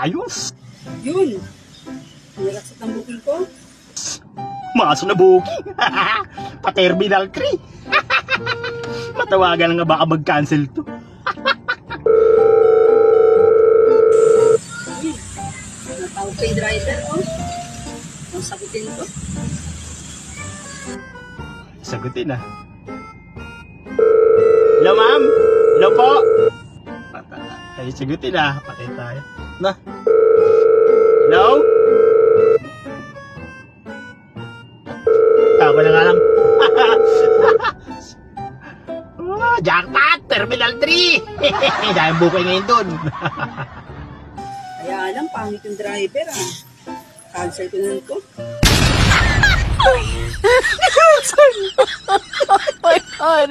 Ayos. Yun. Nilaksat ang booking ko. Maso na booking. Pa-terminal 3. Matawagan nga baka mag-cancel to. Natawag kay driver, oh. Ang sagutin ko. Sagutin ah. Hello ma'am? Hello po? Ay, sagutin ah. Patay tayo. Na? Hello? Ako na nga lang. Oh, jackpot! Terminal 3! Dahil bukay ngayon dun. Kaya alam, pangit yung driver, ah. Cancel ko na ito. Oh my God.